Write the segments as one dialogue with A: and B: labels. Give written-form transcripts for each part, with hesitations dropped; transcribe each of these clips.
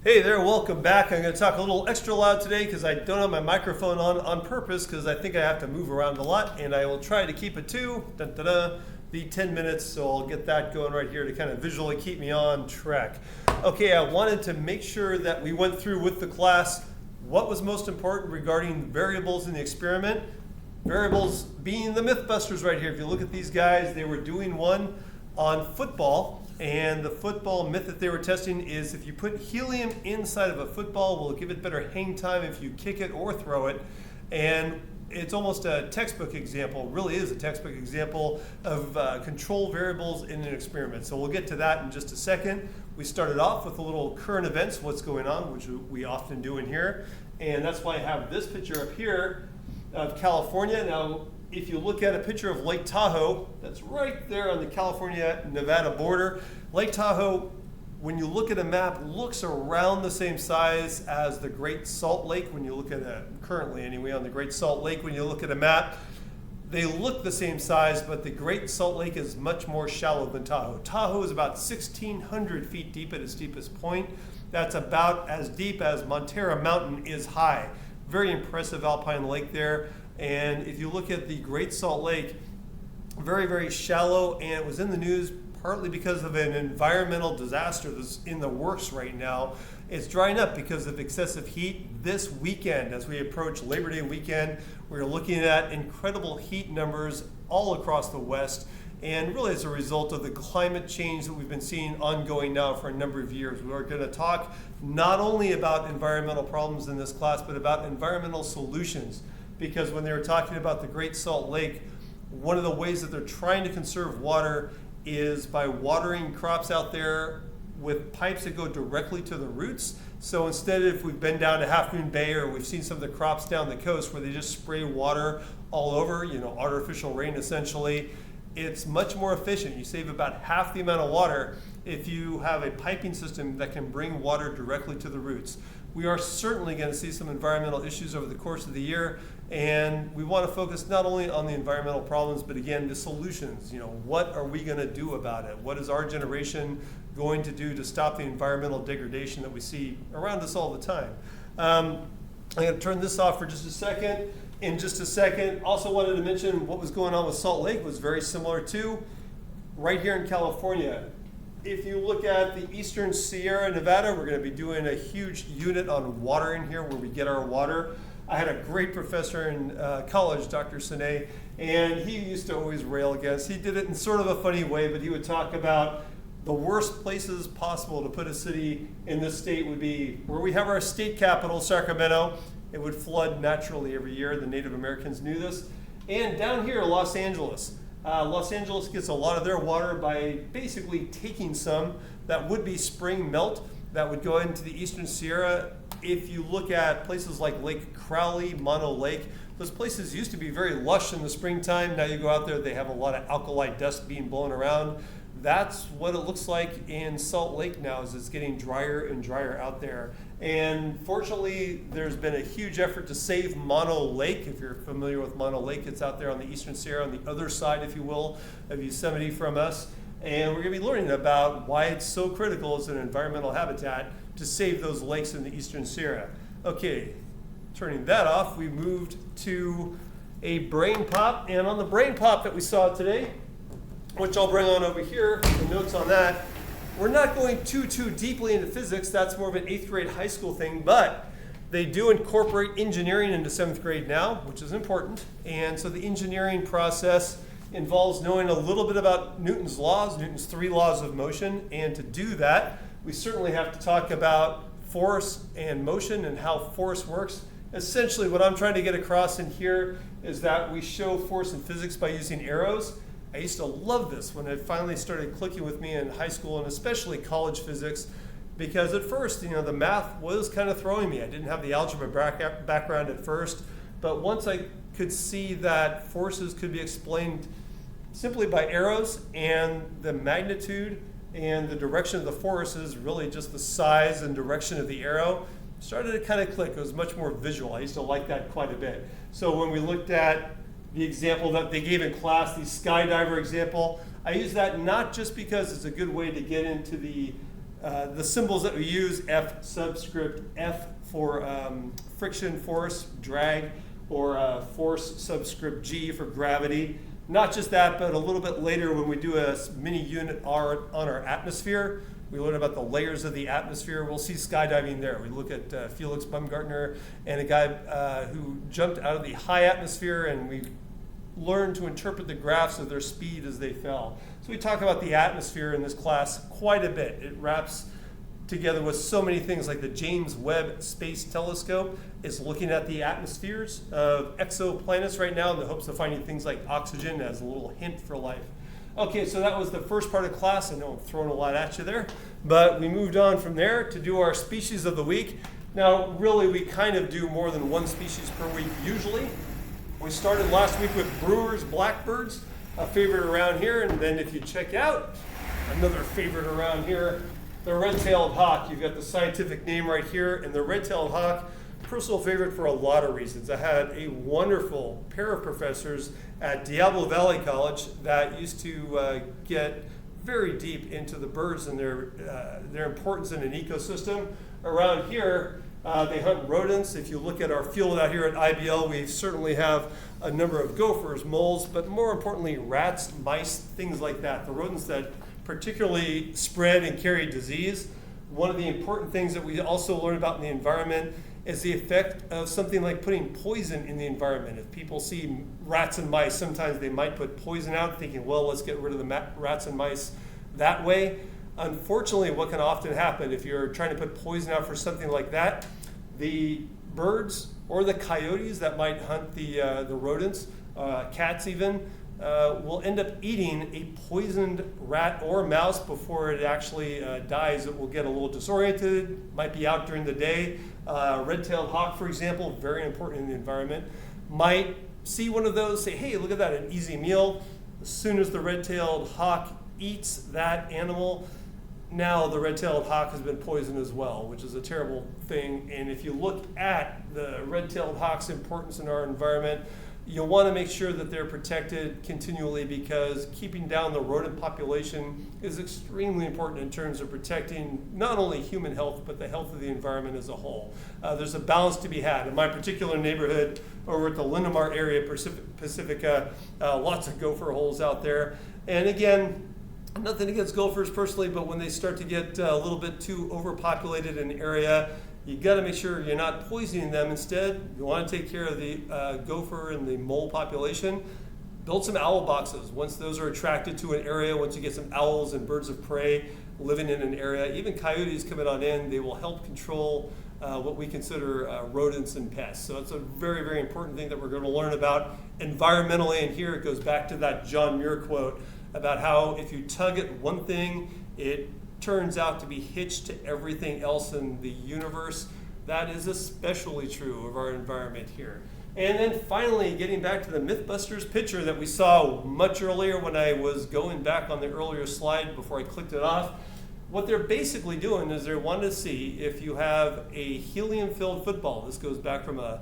A: Hey there, welcome back. I'm going to talk a little extra loud today because I don't have my microphone on purpose because I think I have to move around a lot, and I will try to keep it to the 10 minutes, so I'll get that going right here to kind of visually keep me on track. Okay, I wanted to make sure that we went through with the class what was most important regarding variables in the experiment. Variables being the Mythbusters right here. If you look at these guys, they were doing one on football. And the football myth that they were testing is if you put helium inside of a football, will it give it better hang time if you kick it or throw it? And it's almost a textbook example, really is a textbook example of control variables in an experiment. So we'll get to that in just a second. We started off with a little current events, what's going on, which we often do in here. And that's why I have this picture up here of California. Now, if you look at a picture of Lake Tahoe, that's right there on the California-Nevada border. Lake Tahoe, when you look at a map, looks around the same size as the Great Salt Lake. When you look at currently anyway, on the Great Salt Lake, when you look at a map, they look the same size, but the Great Salt Lake is much more shallow than Tahoe. Tahoe is about 1,600 feet deep at its deepest point. That's about as deep as Montera Mountain is high. Very impressive alpine lake there. And if you look at the Great Salt Lake, very, very shallow, and it was in the news partly because of an environmental disaster that's in the works right now. It's drying up because of excessive heat. This weekend, as we approach Labor Day weekend, we're looking at incredible heat numbers all across the West, and really as a result of the climate change that we've been seeing ongoing now for a number of years. We're going to talk not only about environmental problems in this class, but about environmental solutions. Because when they were talking about the Great Salt Lake, one of the ways that they're trying to conserve water is by watering crops out there with pipes that go directly to the roots. So instead, if we've been down to Half Moon Bay, or we've seen some of the crops down the coast where they just spray water all over, artificial rain essentially, it's much more efficient. You save about half the amount of water if you have a piping system that can bring water directly to the roots. We are certainly going to see some environmental issues over the course of the year, and we want to focus not only on the environmental problems, but again, the solutions. What are we going to do about it? What is our generation going to do to stop the environmental degradation that we see around us all the time? I'm going to turn this off for just a second. In just a second, also wanted to mention what was going on with Salt Lake was very similar to right here in California. If you look at the Eastern Sierra Nevada, we're going to be doing a huge unit on water in here, where we get our water. I had a great professor in college, Dr. Sine, and he used to always rail against, he did it in sort of a funny way, but he would talk about the worst places possible to put a city in this state would be where we have our state capital, Sacramento. It would flood naturally every year. The Native Americans knew this. And down here, Los Angeles. Los Angeles gets a lot of their water by basically taking some that would be spring melt that would go into the Eastern Sierra. If you look at places like Lake Crowley, Mono Lake, those places used to be very lush in the springtime. Now you go out there, they have a lot of alkali dust being blown around. That's what it looks like in Salt Lake now, as it's getting drier and drier out there. And fortunately, there's been a huge effort to save Mono Lake. If you're familiar with Mono Lake, it's out there on the Eastern Sierra, on the other side, if you will, of Yosemite from us. And we're going to be learning about why it's so critical as an environmental habitat to save those lakes in the Eastern Sierra. Okay, turning that off, we moved to a brain pop. And on the brain pop that we saw today, which I'll bring on over here, the notes on that, we're not going too deeply into physics. That's more of an 8th grade high school thing, but they do incorporate engineering into 7th grade now, which is important. And so the engineering process involves knowing a little bit about Newton's laws, Newton's 3 laws of motion. And to do that, we certainly have to talk about force and motion and how force works. Essentially, what I'm trying to get across in here is that we show force in physics by using arrows. I used to love this when it finally started clicking with me in high school, and especially college physics, because at first, the math was kind of throwing me. I didn't have the algebra background at first, but once I could see that forces could be explained simply by arrows, and the magnitude and the direction of the force is really just the size and direction of the arrow, started to kind of click. It was much more visual. I used to like that quite a bit. So when we looked at the example that they gave in class, the skydiver example, I use that not just because it's a good way to get into the The symbols that we use, F subscript F for friction, force, drag, or force subscript G for gravity. Not just that, but a little bit later when we do a mini unit on our atmosphere, we learn about the layers of the atmosphere. We'll see skydiving there. We look at Felix Baumgartner and a guy who jumped out of the high atmosphere, and we learn to interpret the graphs of their speed as they fell. So we talk about the atmosphere in this class quite a bit. It wraps together with so many things, like the James Webb Space Telescope is looking at the atmospheres of exoplanets right now in the hopes of finding things like oxygen as a little hint for life. Okay, so that was the first part of class. I know I'm throwing a lot at you there, but we moved on from there to do our species of the week. Now, really, we kind of do more than one species per week usually. We started last week with Brewer's blackbirds, a favorite around here, and then if you check out another favorite around here, the red-tailed hawk. You've got the scientific name right here, and the red-tailed hawk, personal favorite for a lot of reasons. I had a wonderful pair of professors at Diablo Valley College that used to get very deep into the birds and their importance in an ecosystem. Around here, they hunt rodents. If you look at our field out here at IBL, we certainly have a number of gophers, moles, but more importantly, rats, mice, things like that. The rodents that particularly spread and carry disease. One of the important things that we also learn about in the environment is the effect of something like putting poison in the environment. If people see rats and mice, sometimes they might put poison out thinking, well, let's get rid of the rats and mice that way. Unfortunately, what can often happen if you're trying to put poison out for something like that, the birds or the coyotes that might hunt the rodents, cats even, will end up eating a poisoned rat or mouse before it actually dies. It will get a little disoriented, might be out during the day. Red-tailed hawk, for example, very important in the environment, might see one of those, say, hey, look at that, an easy meal. As soon as the red-tailed hawk eats that animal, now the red-tailed hawk has been poisoned as well, which is a terrible thing. And if you look at the red-tailed hawk's importance in our environment, you'll want to make sure that they're protected continually, because keeping down the rodent population is extremely important in terms of protecting not only human health, but the health of the environment as a whole. There's a balance to be had. In my particular neighborhood over at the Linamar area, Pacifica, lots of gopher holes out there. And again, nothing against gophers personally, but when they start to get a little bit too overpopulated in an area, you got to make sure you're not poisoning them. Instead, you want to take care of the gopher and the mole population. Build some owl boxes. Once those are attracted to an area, once you get some owls and birds of prey living in an area, even coyotes coming on in, they will help control what we consider rodents and pests. So it's a very, very important thing that we're going to learn about environmentally. And here it goes back to that John Muir quote about how if you tug at one thing, it turns out to be hitched to everything else in the universe. That is especially true of our environment here. And then finally, getting back to the Mythbusters picture that we saw much earlier when I was going back on the earlier slide before I clicked it off, what they're basically doing is they're wanting to see if you have a helium-filled football. This goes back from an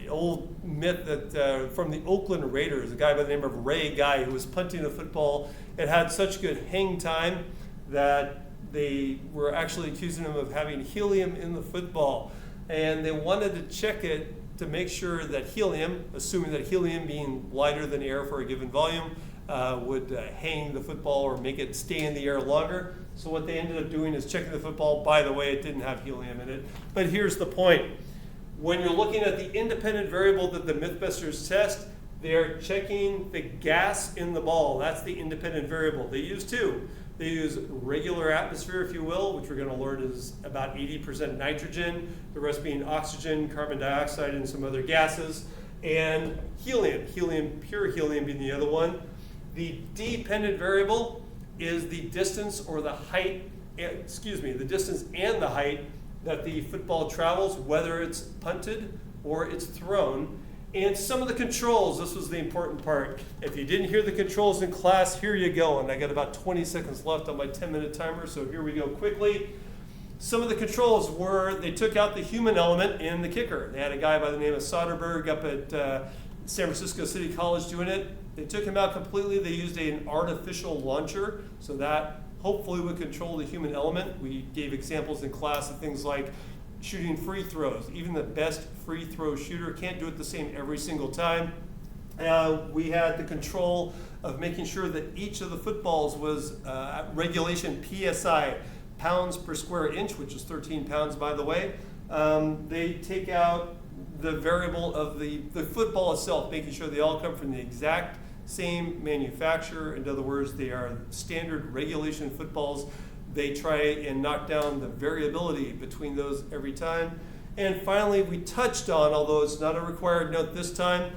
A: old myth that from the Oakland Raiders, a guy by the name of Ray Guy who was punting a football. It had such good hang time that they were actually accusing him of having helium in the football. And they wanted to check it to make sure that helium, assuming that helium being lighter than air for a given volume, would hang the football or make it stay in the air longer. So what they ended up doing is checking the football. By the way, it didn't have helium in it. But here's the point. When you're looking at the independent variable that the Mythbusters test, they're checking the gas in the ball. That's the independent variable. They use two. They use regular atmosphere, if you will, which we're going to learn is about 80% nitrogen, the rest being oxygen, carbon dioxide, and some other gases, and helium, pure helium being the other one. The dependent variable is the distance or the height, the distance and the height that the football travels, whether it's punted or it's thrown. And some of the controls, this was the important part. If you didn't hear the controls in class, here you go. And I got about 20 seconds left on my 10-minute timer, so here we go quickly. Some of the controls were, they took out the human element in the kicker. They had a guy by the name of Soderberg up at San Francisco City College doing it. They took him out completely. They used an artificial launcher, so that hopefully would control the human element. We gave examples in class of things like shooting free throws. Even the best free throw shooter can't do it the same every single time. We had the control of making sure that each of the footballs was regulation PSI, pounds per square inch, which is 13 pounds, by the way. They take out the variable of the football itself, making sure they all come from the exact same manufacturer. In other words, they are standard regulation footballs. They try and knock down the variability between those every time. And finally, we touched on, although it's not a required note this time,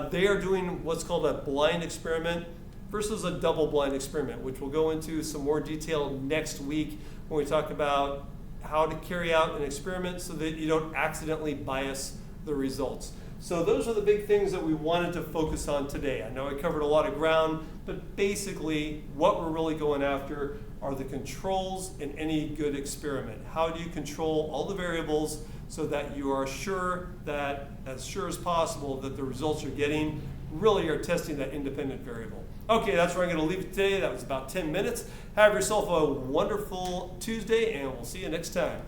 A: they are doing what's called a blind experiment versus a double-blind experiment, which we'll go into some more detail next week when we talk about how to carry out an experiment so that you don't accidentally bias the results. So those are the big things that we wanted to focus on today. I know I covered a lot of ground, but basically what we're really going after are the controls in any good experiment. How do you control all the variables so that you are sure that, as sure as possible, that the results you're getting really are testing that independent variable. Okay, that's where I'm going to leave it today. That was about 10 minutes. Have yourself a wonderful Tuesday, and we'll see you next time.